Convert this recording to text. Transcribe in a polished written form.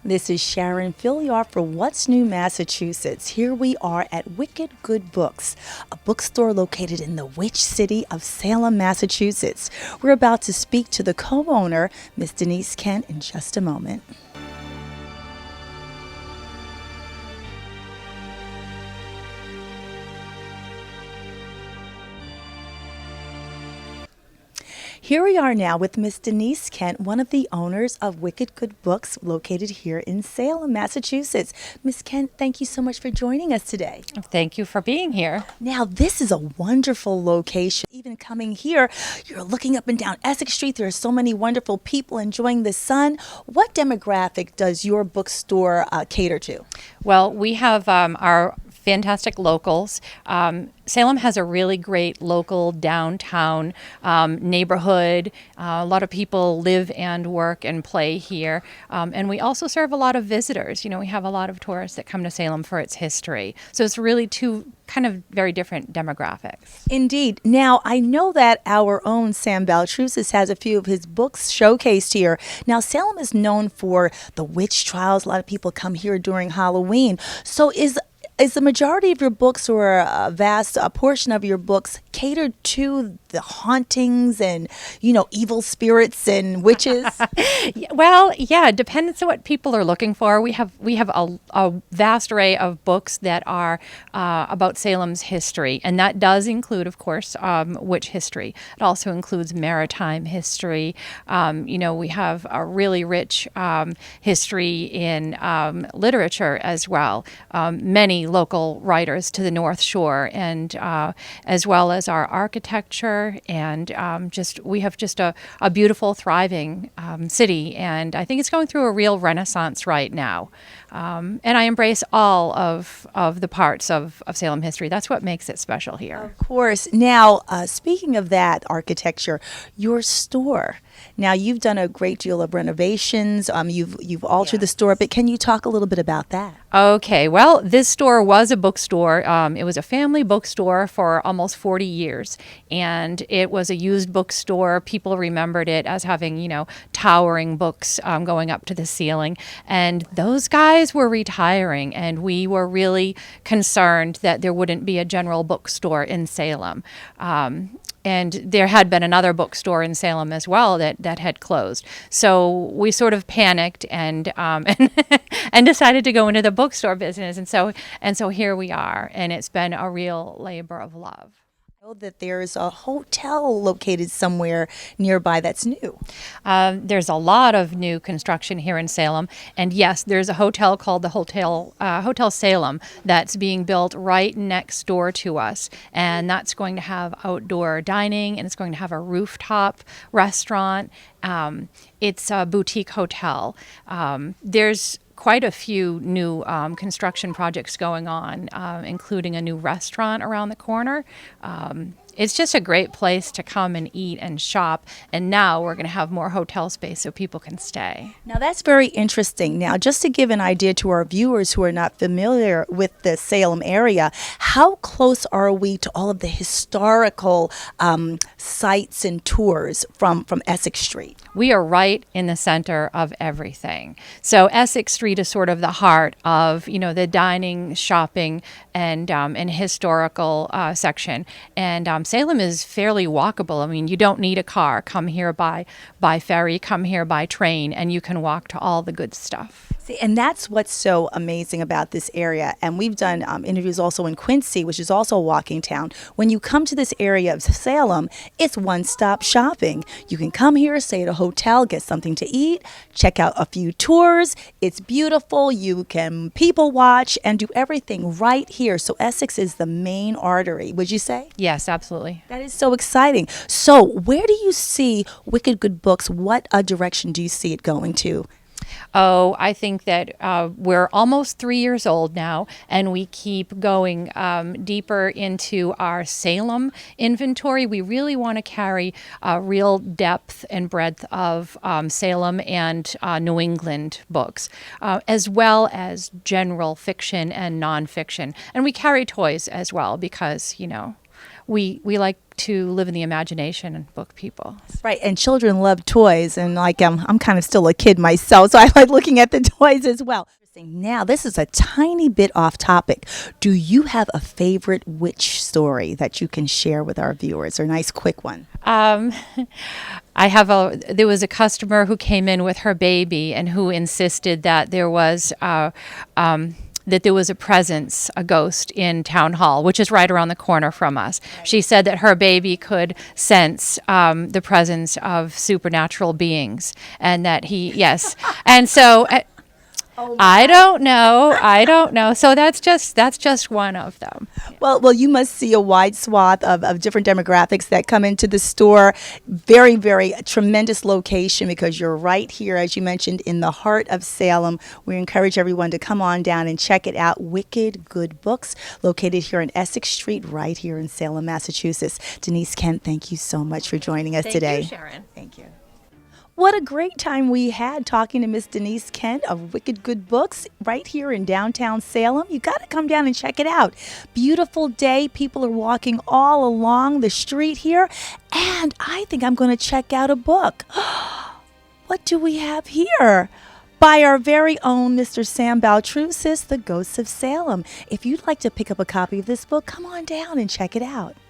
This is Sharon Filliard for What's New Massachusetts. Here we are at Wicked Good Books, a bookstore located in the witch city of Salem, Massachusetts. We're about to speak to the co-owner, Miss Denise Kent, in just a moment. Here we are now with Miss Denise Kent, one of the owners of Wicked Good Books, located here in Salem, Massachusetts. Miss Kent, thank you so much for joining us today. Thank you for being here. Now, this is a wonderful location. Even coming here, you're looking up and down Essex Street. There are so many wonderful people enjoying the sun. What demographic does your bookstore cater to? Well, we have our fantastic locals. Salem has a really great local downtown neighborhood. A lot of people live and work and play here. And we also serve a lot of visitors. You know, we have a lot of tourists that come to Salem for its history. So it's really two kind of very different demographics. Indeed. Now, I know that our own Sam Baltrusis has a few of his books showcased here. Now, Salem is known for the witch trials. A lot of people come here during Halloween. So is the majority of your books, or a vast portion of your books, catered to the hauntings and, you know, evil spirits and witches? Well, yeah, it depends on what people are looking for. We have a vast array of books that are about Salem's history, and that does include, of course, witch history. It also includes maritime history. We have a really rich history in literature as well. Many local writers to the North Shore, and as well as our architecture, and we have just a beautiful, thriving city, and I think it's going through a real renaissance right now. And I embrace all of the parts of Salem history. That's what makes it special here. Of course. Now, speaking of that architecture, your store. Now, you've done a great deal of renovations. You've altered the store, but can you talk a little bit about that? Okay, well, this store was a bookstore. It was a family bookstore for almost 40 years, and it was a used bookstore. People remembered it as having, towering books going up to the ceiling, and those guys were retiring, and we were really concerned that there wouldn't be a general bookstore in Salem. And there had been another bookstore in Salem as well that had closed. So we sort of panicked and and decided to go into the bookstore business. And so here we are. And it's been a real labor of love. I know that there's a hotel located somewhere nearby that's new. There's a lot of new construction here in Salem, and yes, there's a hotel called the Hotel Salem that's being built right next door to us, and that's going to have outdoor dining, and it's going to have a rooftop restaurant. It's a boutique hotel. There's quite a few new construction projects going on, including a new restaurant around the corner. It's just a great place to come and eat and shop. And now we're going to have more hotel space so people can stay. Now, that's very interesting. Now, just to give an idea to our viewers who are not familiar with the Salem area, how close are we to all of the historical sites and tours from Essex Street? We are right in the center of everything. So Essex Street is sort of the heart of, the dining, shopping, and historical section. And Salem is fairly walkable. I mean, you don't need a car. Come here by ferry, come here by train, and you can walk to all the good stuff. See, and that's what's so amazing about this area. And we've done interviews also in Quincy, which is also a walking town. When you come to this area of Salem, it's one-stop shopping. You can come here, stay at a hotel, get something to eat, check out a few tours. It's beautiful. You can people watch and do everything right here. So Essex is the main artery, would you say? Yes, absolutely. That is so exciting. So where do you see Wicked Good Books? What direction do you see it going to? Oh, I think that we're almost 3 years old now, and we keep going deeper into our Salem inventory. We really want to carry real depth and breadth of Salem and New England books, as well as general fiction and nonfiction. And we carry toys as well because, we like to live in the imagination and book people. Right, and children love toys, and like I'm kind of still a kid myself, so I like looking at the toys as well. Now, this is a tiny bit off topic. Do you have a favorite witch story that you can share with our viewers, or a nice quick one? There was a customer who came in with her baby and who insisted that there was a presence, a ghost in Town Hall, which is right around the corner from us. She said that her baby could sense the presence of supernatural beings, and that yes, and so. I don't know. So that's just one of them. Well, you must see a wide swath of different demographics that come into the store. Very, very tremendous location, because you're right here, as you mentioned, in the heart of Salem. We encourage everyone to come on down and check it out. Wicked Good Books, located here on Essex Street, right here in Salem, Massachusetts. Denise Kent, thank you so much for joining us today. Thank you, Sharon. Thank you. What a great time we had talking to Miss Denise Kent of Wicked Good Books right here in downtown Salem. You got to come down and check it out. Beautiful day. People are walking all along the street here. And I think I'm going to check out a book. What do we have here? By our very own Mr. Sam Baltrusis, The Ghosts of Salem. If you'd like to pick up a copy of this book, come on down and check it out.